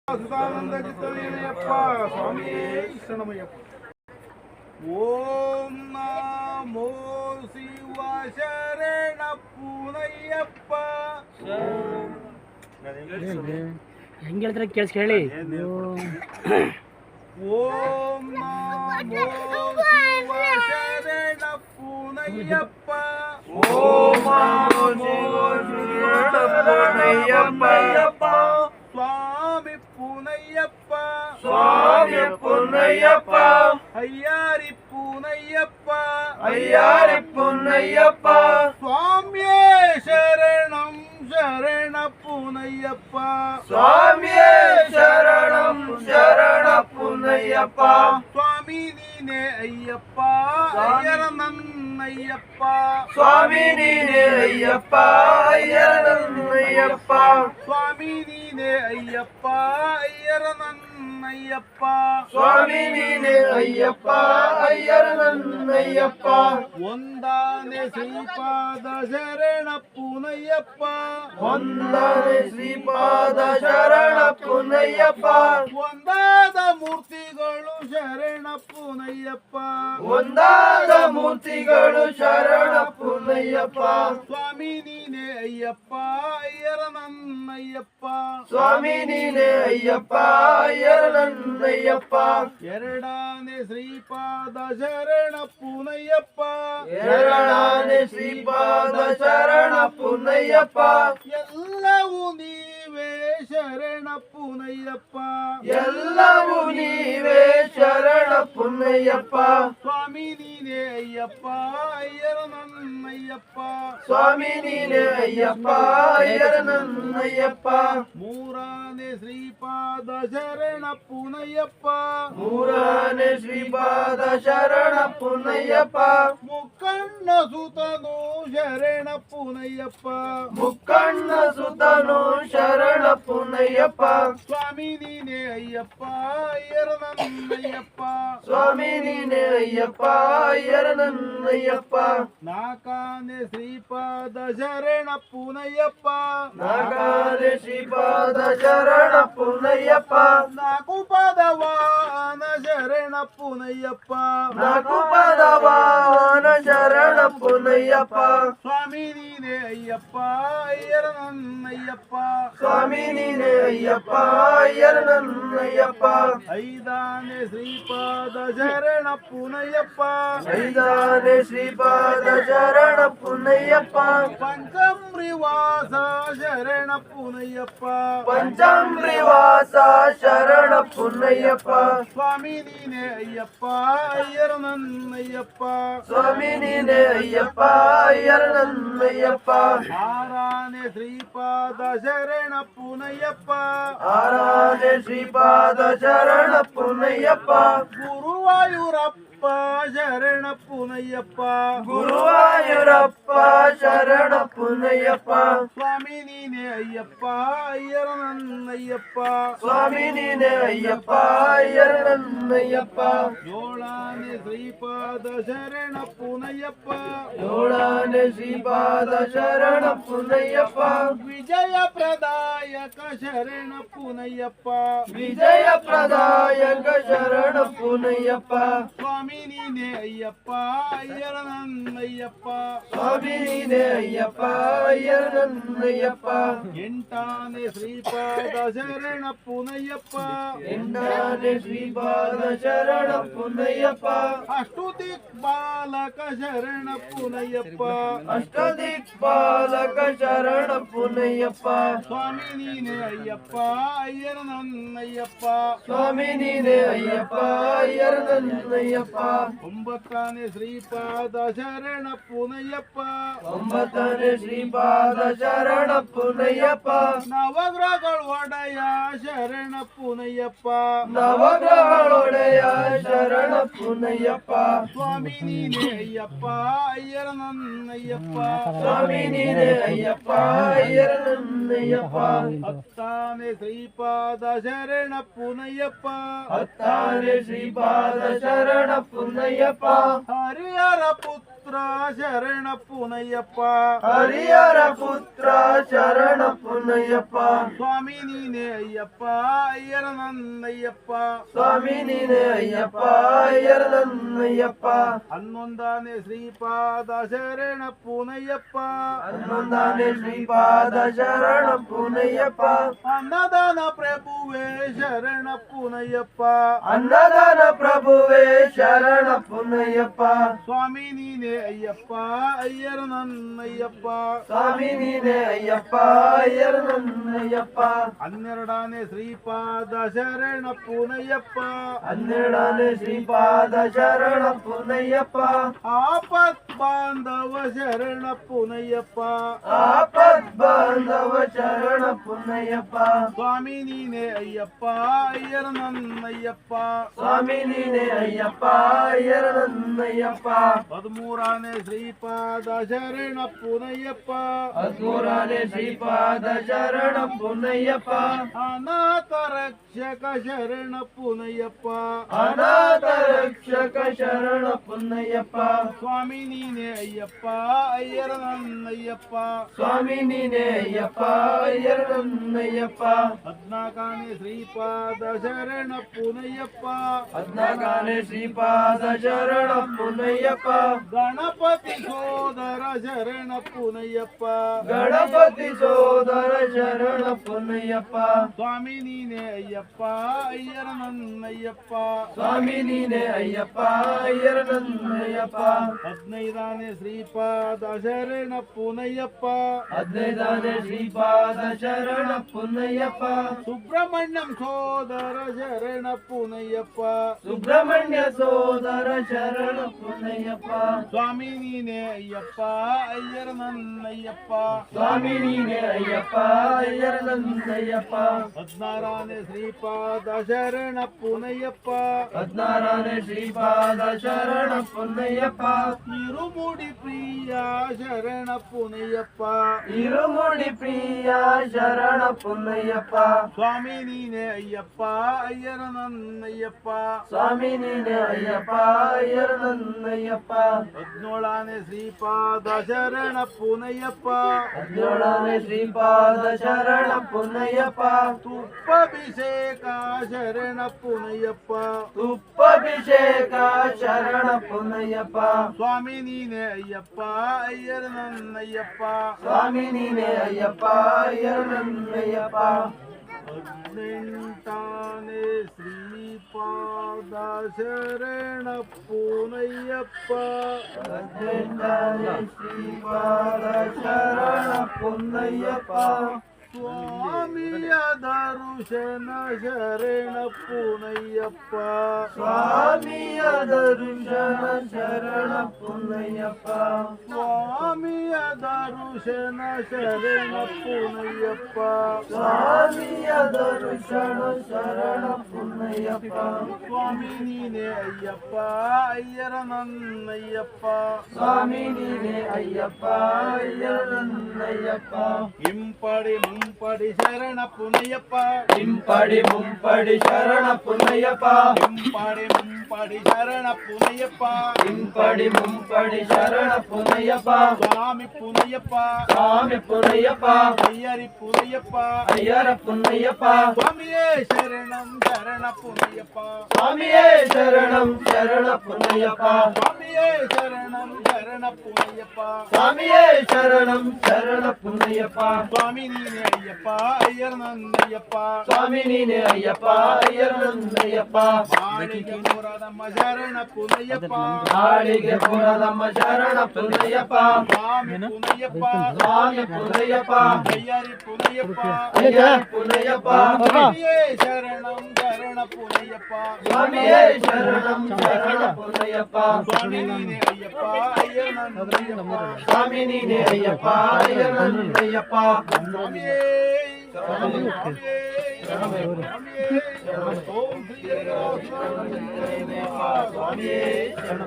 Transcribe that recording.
ಸದಾನಂದ ಚಿತ್ತನೆಯಪ್ಪ ಸ್ವಾಮಿಯೇ ಶರಣಮಯ್ಯಪ್ಪ. ಓಂ ನಮೋ ಶಿವ ಶರಣ ಪೂನಯ್ಯಪ್ಪ. ಹೆಂಗೆ ಹೇಳ್ತಾರೆ ಕೇಳಿಸ್ ಹೇಳಿ. ಓಂ ನಮೋ ಶಿವ ಶರಣ ಪೂನಯ್ಯಪ್ಪ. ಓಂ ನಮೋ ಶಿವ ಪೂನಯ್ಯಪ್ಪ. ಸ್ವಾಮಿ ಪೂನಯ್ಯಪ್ಪ, ಸ್ವಾಮಿ ಪೂನಯ್ಯಪ್ಪ, ಅಯ್ಯಾರಿ ಪೂನಯ್ಯಪ್ಪ, ಅಯ್ಯಾರಿ ಪೂನಯ್ಯಪ್ಪ. ಸ್ವಾಮಿಯೇ ಶರಣಂ ಶರಣ ಪೂನಯ್ಯಪ್ಪ. ಸ್ವಾಮಿಯೇ ಶರಣಂ ಶರಣ ಪೂನಯ್ಯಪ್ಪ. ಸ್ವಾಮಿ ನೀನೇ ಅಯ್ಯಪ್ಪ ಅಯ್ಯರ ನನ್ನಯ್ಯಪ್ಪ. ಸ್ವಾಮಿ ನೀನೇ ಅಯ್ಯಪ್ಪ ಅಯ್ಯರ ನನ್ನಯ್ಯಪ್ಪ. ಸ್ವಾಮಿ ನೀನೇ ಅಯ್ಯಪ್ಪ ಅಯ್ಯರ ನನ್ನಯ್ಯಪ್ಪ. ಸ್ವಾಮಿ ನೀನೇ ಅಯ್ಯಪ್ಪ ಅಯ್ಯರ ನನ್ನಯ್ಯಪ್ಪ. ಒಂದಾನೆ ಶ್ರೀಪಾದ ಶರಣ ಪೂನಯ್ಯಪ್ಪ. ಒಂದಾನೆ ಶ್ರೀಪಾದ ಶರಣ ಪೂನಯ್ಯಪ್ಪ. ಒಂದಾದ ಮೂರ್ತಿಗಳು ಶರಣ ಪೂನಯ್ಯಪ್ಪ. ಒಂದಾದ ಮೂರ್ತಿಗಳು ಶರಣ ಪೂನಯ್ಯಪ್ಪ. ಸ್ವಾಮಿ ನೀನೇ ಅಯ್ಯಪ್ಪ ಅಯ್ಯರ ನನ್ನಯ್ಯಪ್ಪ. ಸ್ವಾಮಿ ನೀನೇ ಅಯ್ಯಪ್ಪ ಅಯ್ಯರ ನನ್ನಯ್ಯಪ್ಪ. ಎರಡಾನೆ ಶ್ರೀಪಾದ ಶರಣ ಪೂನಯ್ಯಪ್ಪ. ಎರಡಾನೆ ಶ್ರೀಪಾದ ಶರಣ ಪೂನಯ್ಯಪ್ಪ. ಎಲ್ಲವೂ ನೀವೇ ಶರಣ ಪೂನಯ್ಯಪ್ಪ. ಎಲ್ಲವೂ ನೀವೇ ಶರಣ ಪೂನಯ್ಯಪ್ಪ. ಸ್ವಾಮಿ ನೀನೇ ಅಯ್ಯಪ್ಪ ಅಯ್ಯರ ನನ್ನಯ್ಯಪ್ಪ. ಸ್ವಾಮಿ ನೀನೇ ಅಯ್ಯಪ್ಪ ಅಯ್ಯರ ನನ್ನಯ್ಯಪ್ಪ. ಮೂರನೇ ಶ್ರೀಪಾದ ಶರಣ ಪೂನಯ್ಯಪ್ಪ. ಮೂರನೇ ಶ್ರೀಪಾದ ಶರಣ ಪೂನಯ್ಯಪ್ಪ. ಮುಕ್ಕಣ್ಣ ಸುತನು ಶರಣ ಪೂನಯ್ಯಪ್ಪ. ಮುಕ್ಕಣ್ಣ ಸುತನು ಶರಣ ಪೂನಯ್ಯಪ್ಪ. ಸ್ವಾಮಿ ನೀನೇ ಅಯ್ಯಪ್ಪ ಅಯ್ಯರ ನನ್ನಯ್ಯಪ್ಪ. ಸ್ವಾಮಿ ನೀನೇ ಅಯ್ಯಪ್ಪ ಅಯ್ಯರ ನನ್ನಯ್ಯಪ್ಪ. ನಾಲ್ಕನೇ ಶ್ರೀಪಾದ ಶರಣ ಪೂನಯ್ಯಪ್ಪ. ನಾಲ್ಕನೇ ಶ್ರೀಪಾದ ಶರಣ ಪೂನಯ್ಯಪ್ಪ. ನಾಲ್ಕು ಪದವಾನ ಶರಣ ಪೂನಯ್ಯಪ್ಪ. ನಾಲ್ಕು ಪದವಾನ ಶರಣ ಪೂನಯ್ಯಪ್ಪ. ಸ್ವಾಮಿ ನೀನೇ ಅಯ್ಯಪ್ಪ ಅಯ್ಯರ ನನ್ನಯ್ಯಪ್ಪ. ಸ್ವಾಮಿ ನೀನೇ ಅಯ್ಯಪ್ಪ ಅಯ್ಯರ ನನ್ನಯ್ಯಪ್ಪ. ಐದಾನೆ ಶ್ರೀಪಾದ ಶರಣ ಪೂನಯ್ಯಪ್ಪ. ಐದಾನೆ ಶ್ರೀಪಾದ ಶರಣ ಪೂನಯ್ಯಪ್ಪ. ಪಂಚಮ್ರಿ ವಾಸ ಶರಣ ಪೂನಯ್ಯಪ್ಪ. ಪಂಚಮ್ರಿ ವಾಸ ಶರಣ ಪೂನಯ್ಯಪ್ಪ. ಸ್ವಾಮಿ ನೀನೇ ಅಯ್ಯಪ್ಪ ಅಯ್ಯರ ನನ್ನಯ್ಯಪ್ಪ. ಸ್ವಾಮಿ ನೀನೇ ಅಯ್ಯಪ್ಪ ಅಯ್ಯರ ನನ್ನಯ್ಯಪ್ಪ. ಆರಾನೆ ಶ್ರೀಪಾದ ಶರಣ ಪೂನಯ್ಯಪ್ಪ. ಆರಾನೆ ಶ್ರೀಪಾದ ಶರಣ ಪೂನಯ್ಯಪ್ಪ. ಗುರುವಾಯೂರಪ್ಪ ಶರಣ ಪೂನಯ್ಯಪ್ಪ. ಗುರುವಾಯೂರಪ್ಪ ಶರಣ ಪೂನಯ್ಯಪ್ಪ. ಸ್ವಾಮಿ ನೀನೇ ಅಯ್ಯಪ್ಪ ಅಯ್ಯರ ನನ್ನಯ್ಯಪ್ಪ. ಸ್ವಾಮಿ ನೀನೇ ಅಯ್ಯಪ್ಪ ಅಯ್ಯರ ನನ್ನಯ್ಯಪ್ಪ. ಏಳಾನೆ ಶ್ರೀಪಾದ ಶರಣ ಪೂನಯ್ಯಪ್ಪ. ಏಳಾನೆ ಶ್ರೀಪಾದ ಶರಣ ಪೂನಯ್ಯಪ್ಪ. ವಿಜಯ ಪ್ರದಾಯಕ ಶರಣ ಪೂನಯ್ಯಪ್ಪ. ವಿಜಯ ಪ್ರದಾಯಕ ಶರಣ ಪೂನಯ್ಯಪ್ಪ. ಸ್ವಾಮಿ ನೀನೇ ಅಯ್ಯಪ್ಪ ಅಯ್ಯರ ನನ್ನಯ್ಯಪ್ಪ. ಸ್ವಾಮಿ ನೀನೇ ಅಯ್ಯಪ್ಪ ಅಯ್ಯರ ನನ್ನಯ್ಯಪ್ಪ. ಎಂಟಾನೆ ಶ್ರೀಪಾದ ಶರಣ ಪೂನಯ್ಯಪ್ಪ. ಎಂಟಾನೆ ಶ್ರೀಪಾದ ಶರಣ ಪೂನಯ್ಯಪ್ಪ. ಅಷ್ಟುದಿಕ್ಪಾಲಕ ಶರಣ ಪೂನಯ್ಯಪ್ಪ. ಅಷ್ಟದಿಕ್ಪಾಲಕ ಶರಣ ಪೂನಯ್ಯಪ್ಪ. ಸ್ವಾಮಿ ನೀನೇ ಅಯ್ಯಪ್ಪ ಅಯ್ಯರ ನನ್ನಯ್ಯಪ್ಪ. ಸ್ವಾಮಿ ನೀನೇ ಅಯ್ಯಪ್ಪ ಅಯ್ಯರ ನನ್ನಯ್ಯಪ್ಪ. ಒಂಬತ್ತನೇ ಶ್ರೀಪಾದ ಶರಣ ಪೂನಯ್ಯಪ್ಪ. ಒಂಬತ್ತನೇ ಶ್ರೀಪಾದ ಶರಣ ಪೂನಯ್ಯಪ್ಪ. ನವಗ್ರಹಗಳು ಒಡೆಯ ಶರಣ ಪೂನಯ್ಯಪ್ಪ. ನವಗ್ರಹಗಳೊಡೆಯ ಶರಣ ಪೂನಯ್ಯಪ್ಪ. ಸ್ವಾಮಿ ನೀನೇ ಅಯ್ಯಪ್ಪ ಅಯ್ಯರ ನನ್ನಯ್ಯಪ್ಪ. ಸ್ವಾಮಿ ನೀನೇ ಅಯ್ಯಪ್ಪ ಅಯ್ಯರ ನನ್ನಯ್ಯಪ್ಪ. ಹತ್ತಾನೆ ಶ್ರೀಪಾದ ಶರಣ ಪೂನಯ್ಯಪ್ಪ. ಹತ್ತಾನೆ ಶ್ರೀಪಾದ ಶರಣ ಪೂನಯ್ಯಪ್ಪ. ಹರಿಹರ ಪುತ್ರ ಪುತ್ರ ಶರಣಪ್ಪನಯ್ಯಪ್ಪ ಹರಿಹರ ಪುತ್ರ ಶರಣಪ್ಪನಯ್ಯಪ್ಪ ಸ್ವಾಮಿ ನೀನೇ ಅಯ್ಯಪ್ಪ ಅಯ್ಯರ ನನ್ನಯ್ಯಪ್ಪ ಸ್ವಾಮಿ ನೀನೇ ಅಯ್ಯಪ್ಪ ಅಯ್ಯರ ನನ್ನಯ್ಯಪ್ಪ 11ನೇ ಶ್ರೀಪಾದ ಶರಣಪ್ಪನಯ್ಯಪ್ಪ 11ನೇ ಶ್ರೀಪಾದ ಶರಣಪ್ಪನಯ್ಯಪ್ಪ ಅನ್ನದಾನ ಪ್ರಭುವೇ ಶರಣಪ್ಪನಯ್ಯಪ್ಪ ಅನ್ನದಾನ ಪ್ರಭುವೇ ಶರಣಪ್ಪನಯ್ಯಪ್ಪ ಸ್ವಾಮಿ ನೀನೇ ಅಯ್ಯಪ್ಪ ಅಯ್ಯರ ನನ್ನಯ್ಯಪ್ಪ ಸ್ವಾಮಿ ನೀನೇ ಅಯ್ಯಪ್ಪ ಅಯ್ಯರ ನನ್ನಯ್ಯಪ್ಪ 12ನೇ ಶ್ರೀಪಾದ ಶರಣಪ್ಪನಯ್ಯಪ್ಪ 12ನೇ ಶ್ರೀಪಾದ ಶರಣಪ್ಪನಯ್ಯಪ್ಪ ಆಪತ್ ಬಾಂಧವ ಶರಣಪ್ಪನಯ್ಯಪ್ಪ ಆಪತ್ ಬಾಂಧವ ಶರಣಪ್ಪನಯ್ಯಪ್ಪ ಸ್ವಾಮಿ ನೀನೇ ಅಯ್ಯಪ್ಪ ಅಯ್ಯರ ನನ್ನಯ್ಯಪ್ಪ ಸ್ವಾಮಿ ನೀನೇ ಅಯ್ಯಪ್ಪ ಅಯ್ಯರ ನನ್ನಯ್ಯಪ್ಪ 13ನೇ ಶ್ರೀಪಾದ ಶರಣಪ್ಪನಯ್ಯಪ್ಪ 13ನೇ ಶ್ರೀಪಾದ ಶರಣಪ್ಪನಯ್ಯಪ್ಪ ಅನಾಥ ರಕ್ಷಕ ಶರಣಪ್ಪನಯ್ಯಪ್ಪ ಅನಾಥ ರಕ್ಷಕ ಶರಣಪ್ಪನಯ್ಯಪ್ಪ ಸ್ವಾಮಿ ನೀನೇ ಅಯ್ಯಪ್ಪ ಅಯ್ಯರ ನನ್ನಯ್ಯಪ್ಪ ಸ್ವಾಮಿ ನೀನೇ ಅಯ್ಯಪ್ಪ ಅಯ್ಯರ ನನ್ನಯ್ಯಪ್ಪ 14ನೇ ಶ್ರೀಪಾದ ಶರಣಪ್ಪನಯ್ಯಪ್ಪ 14ನೇ ಶ್ರೀಪಾದ ಶರಣಪ್ಪನಯ್ಯಪ್ಪ ಗಣಪತಿ ಸೋದರ ಶರಣಪ್ಪನಯ್ಯಪ್ಪ ಗಣಪತಿ ಸೋದರ ಶರಣಪ್ಪನಯ್ಯಪ್ಪ ಸ್ವಾಮಿ ನೀನೇ ಅಯ್ಯಪ್ಪ ಅಯ್ಯರ ನನ್ನಯ್ಯಪ್ಪ ಸ್ವಾಮಿ ನೀನೇ ಅಯ್ಯಪ್ಪ ಅಯ್ಯರ ನನ್ನಯ್ಯಪ್ಪ 15ನೇ ಶ್ರೀಪಾದ ಶರಣಪ್ಪನಯ್ಯಪ್ಪ 15ನೇ ಶ್ರೀಪಾದ ಶರಣಪ್ಪನಯ್ಯಪ್ಪ ಸುಬ್ರಹ್ಮಣ್ಯಂ ಸೋದರ ಶರಣಪ್ಪನಯ್ಯಪ್ಪ ಸುಬ್ರಹ್ಮಣ್ಯ ಸೋದರ ಶರಣಪ್ಪನಯ್ಯಪ್ಪ ಸ್ವಾಮಿ ನೀನೇ ಅಯ್ಯಪ್ಪ ಅಯ್ಯರ ನನ್ನಯ್ಯಪ್ಪ ಸ್ವಾಮಿ ನೀನೇ ಅಯ್ಯಪ್ಪ ಅಯ್ಯರ ನನ್ನಯ್ಯಪ್ಪ 16ನೇ ಶ್ರೀಪಾದ ಶರಣಪ್ಪನಯ್ಯಪ್ಪ 16ನೇ ಶ್ರೀಪಾದ ಶರಣಪ್ಪನಯ್ಯಪ್ಪ ಇರುಮುಡಿ ಪ್ರಿಯ ಶರಣಪ್ಪನಯ್ಯಪ್ಪ ಇರುಮುಡಿ ಪ್ರಿಯ ಶರಣಪ್ಪನಯ್ಯಪ್ಪ ಸ್ವಾಮಿ ನೀನೇ ಅಯ್ಯಪ್ಪ ಅಯ್ಯರ ನನ್ನಯ್ಯಪ್ಪ ಸ್ವಾಮಿ ನೀನೇ ಅಯ್ಯಪ್ಪ ಅಯ್ಯರ ನನ್ನಯ್ಯಪ್ಪ 17ನೇ ಶ್ರೀಪಾದ ಶರಣಪ್ಪನಯ್ಯಪ್ಪ 17ನೇ ಶ್ರೀಪಾದ ಶರಣಪ್ಪನಯ್ಯಪ್ಪ ತುಪ್ಪಭಿಷೇಕ ಶರಣಪ್ಪನಯ್ಯಪ್ಪ ತುಪ್ಪಭಿಷೇಕ ಶರಣಪ್ಪನಯ್ಯಪ್ಪ ಸ್ವಾಮಿ ನೀನೇ ಅಯ್ಯಪ್ಪ ಅಯ್ಯರ ನನ್ನಯ್ಯಪ್ಪ ಸ್ವಾಮಿ ನೀನೇ ಅಯ್ಯಪ್ಪ ಅಯ್ಯರ ನನ್ನಯ್ಯಪ್ಪ 18ನೇ ಶ್ರೀಪಾದ ಶರಣಪ್ಪನಯ್ಯಪ್ಪ 18ನೇ ಶ್ರೀಪಾದ ಶರಣಪ್ಪನಯ್ಯಪ್ಪ ಸ್ವಾಮಿಯ ದರುಶನ ಶರಣಪ್ಪನಯ್ಯಪ್ಪ ಸ್ವಾಮಿಯ ದರುಶನ ಶರಣಪ್ಪನಯ್ಯಪ್ಪ ಸ್ವಾಮಿಯ ದರುಶನ ಶರಣಪ್ಪನಯ್ಯಪ್ಪ ಸ್ವಾಮಿಯ ದರುಶನ ಶರಣಪ್ಪನಯ್ಯಪ್ಪ ಸ್ವಾಮಿ ನೀನೇ ಅಯ್ಯಪ್ಪ ಅಯ್ಯರ ನನ್ನಯ್ಯಪ್ಪ ಸ್ವಾಮಿ ನೀನೇ ಅಯ್ಯಪ್ಪ ಅಯ್ಯರ ನನ್ನಯ್ಯಪ್ಪ ಹಿಂಪಡಿ ಮುಂಪಡಿ ಶರಣಪ್ಪನಯ್ಯಪ್ಪ ಹಿಂಪಡಿ ಮುಂಪಡಿ ಶರಣಪ್ಪನಯ್ಯಪ್ಪ ಹಿಂಪಡಿ ಮುಂಪಡಿ ಶರಣಪ್ಪನಯ್ಯಪ್ಪ ಹಿಂಪಡಿ ಮುಂಪಡಿ ಶರಣಪ್ಪನಯ್ಯಪ್ಪ ಸ್ವಾಮಿ ಪುನಯ್ಯಪ್ಪ ಸ್ವಾಮಿ ಪುನಯ್ಯಪ್ಪ ಅಯ್ಯರಿ ಪುನಯ್ಯಪ್ಪ ಅಯ್ಯರ ಪುನಯ್ಯಪ್ಪ ಸ್ವಾಮಿಯೇ ಶರಣಂ ಶರಣಪ್ಪನಯ್ಯಪ್ಪ ಸ್ವಾಮಿಯೇ ಶರಣಂ ಶರಣಪ್ಪನಯ್ಯಪ್ಪ ಸ್ವಾಮಿಯೇ ಶರಣಂ ಶರಣಪ್ಪನಯ್ಯಪ್ಪ ಸ್ವಾಮಿಯೇ ಶರಣಂ ಶರಣಪ್ಪನಯ್ಯಪ್ಪ ಸ್ವಾಮಿ ನೀನೇ ಅಯ್ಯಪ್ಪ ಅಯ್ಯರ ನನ್ನಯ್ಯಪ್ಪ ಸ್ವಾಮಿ ನೀನೇ ಅಯ್ಯಪ್ಪ ಅಯ್ಯರ ನನ್ನಯ್ಯಪ್ಪ ಮಾಳಿಗೆ ಪುರದಮ್ಮ ಶರಣಪ್ಪನಯ್ಯಪ್ಪ ನಾಳಿಗೆ ಪುರದಮ್ಮ ಶರಣಪ್ಪನಯ್ಯಪ್ಪ ಸ್ವಾಮಿ ಪುನಯ್ಯಪ್ಪ ಸ್ವಾಮಿ ಪುನಯ್ಯಪ್ಪ ಅಯ್ಯರಿ ಪುನಯ್ಯಪ್ಪ ಅಯ್ಯ ಪುನಯ್ಯಪ್ಪ ಸ್ವಾಮಿಯೇ ಶರಣಂ ಶರಣಪ್ಪನಯ್ಯಪ್ಪ ಸ್ವಾಮಿಯೇ ಶರಣಂ ಶರಣಪ್ಪನಯ್ಯಪ್ಪ ಸ್ವಾಮಿ ನೀನೇ ಅಯ್ಯಪ್ಪ ಅಯ್ಯರ ನನ್ನಯ್ಯಪ್ಪ ಸ್ವಾಮಿ ನೀನೇ ಅಯ್ಯಪ್ಪ ಅಯ್ಯರ ನನ್ನಯ್ಯಪ್ಪ ಸ್ವಾಮಿಯೇ ಸ್ವಾಮಿಯೇ ಓಂ ಶ್ರೀ ಸ್ವಾಮಿಯೇ ಶರಣ